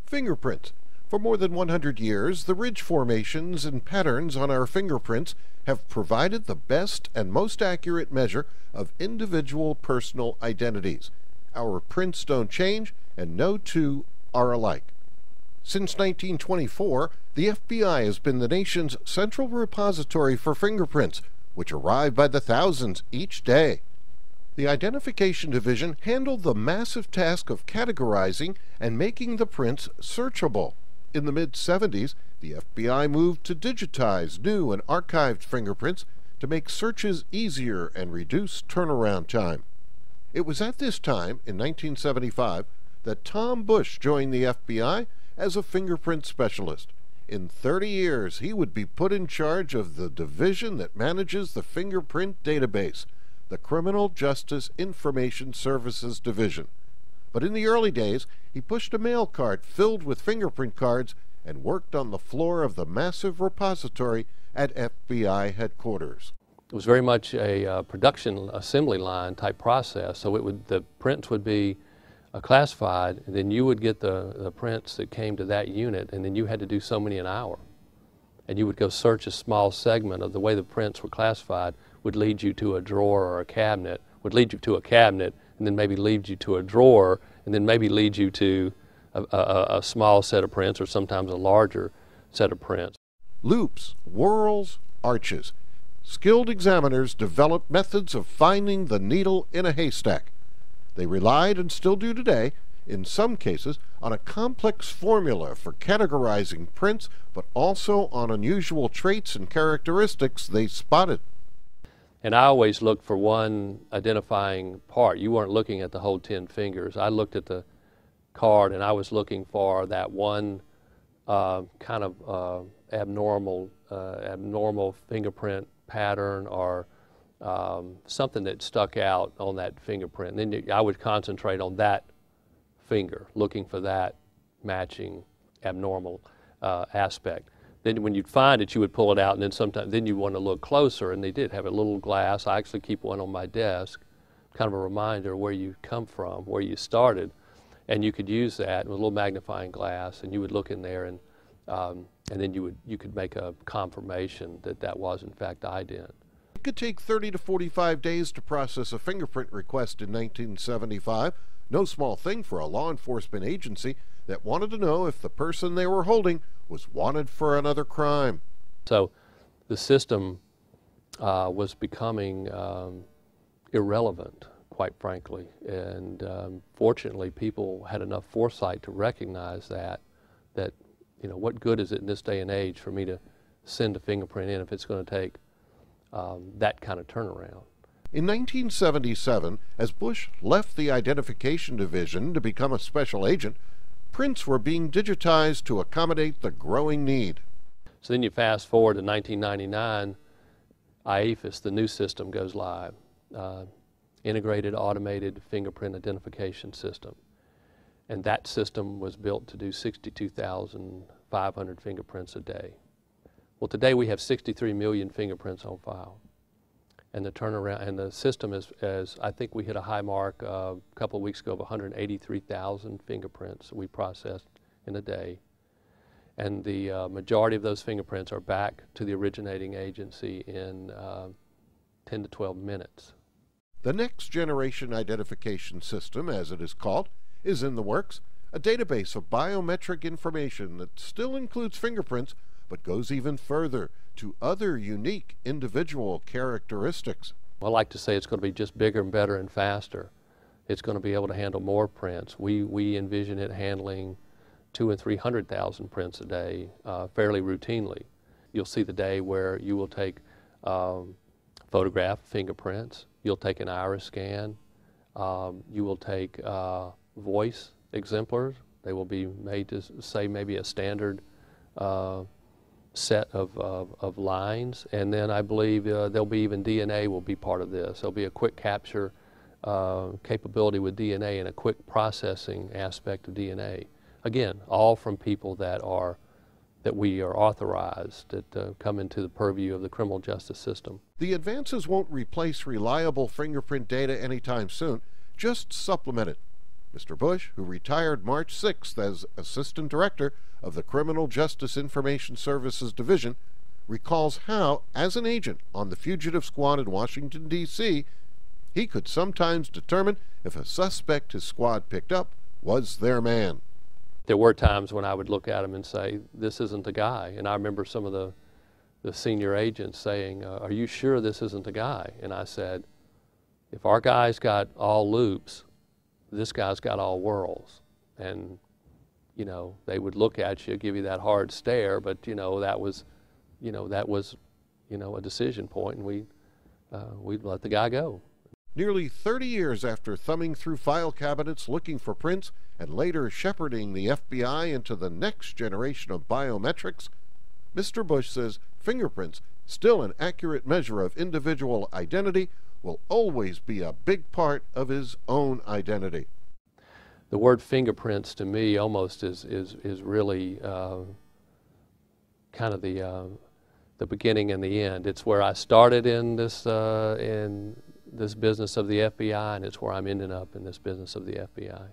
Fingerprints. For more than 100 years, the ridge formations and patterns on our fingerprints have provided the best and most accurate measure of individual personal identities. Our prints don't change, and no two are alike. Since 1924, the FBI has been the nation's central repository for fingerprints, which arrive by the thousands each day. The Identification Division handled the massive task of categorizing and making the prints searchable. In the mid-70s, the FBI moved to digitize new and archived fingerprints to make searches easier and reduce turnaround time. It was at this time, in 1975, that Tom Bush joined the FBI as a fingerprint specialist. In 30 years, he would be put in charge of the division that manages the fingerprint database, the Criminal Justice Information Services Division. But in the early days, he pushed a mail cart filled with fingerprint cards and worked on the floor of the massive repository at FBI headquarters. It was very much a production assembly line type process, so the prints would be classified, and then you would get the prints that came to that unit, and then you had to do so many an hour. And you would go search a small segment of the way the prints were classified would lead you to a drawer or a cabinet, would lead you to a cabinet, and then maybe lead you to a drawer, and then maybe lead you to a small set of prints or sometimes a larger set of prints. Loops, whorls, arches. Skilled examiners developed methods of finding the needle in a haystack. They relied, and still do today, in some cases, on a complex formula for categorizing prints, but also on unusual traits and characteristics they spotted. And I always looked for one identifying part. You weren't looking at the whole 10 fingers. I looked at the card and I was looking for that one kind of abnormal fingerprint pattern or something that stuck out on that fingerprint. And then I would concentrate on that finger, looking for that matching abnormal aspect. Then when you'd find it, you would pull it out, and then sometimes you want to look closer, and they did have a little glass. I actually keep one on my desk, kind of a reminder of where you come from, where you started, and you could use that with a little magnifying glass, and you would look in there, and then you could make a confirmation that that was in fact ident. It could take 30 to 45 days to process a fingerprint request in 1975. No small thing for a law enforcement agency that wanted to know if the person they were holding was wanted for another crime. So the system was becoming irrelevant, quite frankly, and fortunately people had enough foresight to recognize that what good is it in this day and age for me to send a fingerprint in if it's going to take that kind of turnaround. In 1977, as Bush left the Identification Division to become a special agent, prints were being digitized to accommodate the growing need. So then you fast forward to 1999, IAFIS, the new system, goes live. Integrated Automated Fingerprint Identification System. And that system was built to do 62,500 fingerprints a day. Well, today we have 63 million fingerprints on file. And the turnaround, and the system is, I think we hit a high mark a couple of weeks ago of 183,000 fingerprints we processed in a day. And the majority of those fingerprints are back to the originating agency in 10 to 12 minutes. The next generation identification system, as it is called, is in the works, a database of biometric information that still includes fingerprints, but goes even further to other unique individual characteristics. I like to say it's going to be just bigger and better and faster. It's going to be able to handle more prints. We envision it handling 200,000 and 300,000 prints a day fairly routinely. You'll see the day where you will take photograph fingerprints, you'll take an iris scan, you will take voice exemplars. They will be made to say maybe a standard set of lines, and then I believe there'll be even DNA will be part of this. There'll be a quick capture capability with DNA and a quick processing aspect of DNA. Again, all from people that we are authorized that come into the purview of the criminal justice system. The advances won't replace reliable fingerprint data anytime soon, just supplement it. Mr. Bush, who retired March 6th as Assistant Director of the Criminal Justice Information Services Division, recalls how, as an agent on the fugitive squad in Washington, D.C., he could sometimes determine if a suspect his squad picked up was their man. There were times when I would look at him and say, this isn't the guy. And I remember some of the senior agents saying, are you sure this isn't the guy? And I said, if our guy's got all loops, this guy's got all whorls. And, you know, they would look at you, give you that hard stare, but, that was a decision point, and we'd let the guy go. Nearly 30 years after thumbing through file cabinets looking for prints and later shepherding the FBI into the next generation of biometrics, Mr. Bush says fingerprints, still an accurate measure of individual identity, will always be a big part of his own identity. The word fingerprints to me almost is really kind of the beginning and the end. It's where I started in this business of the FBI, and it's where I'm ending up in this business of the FBI.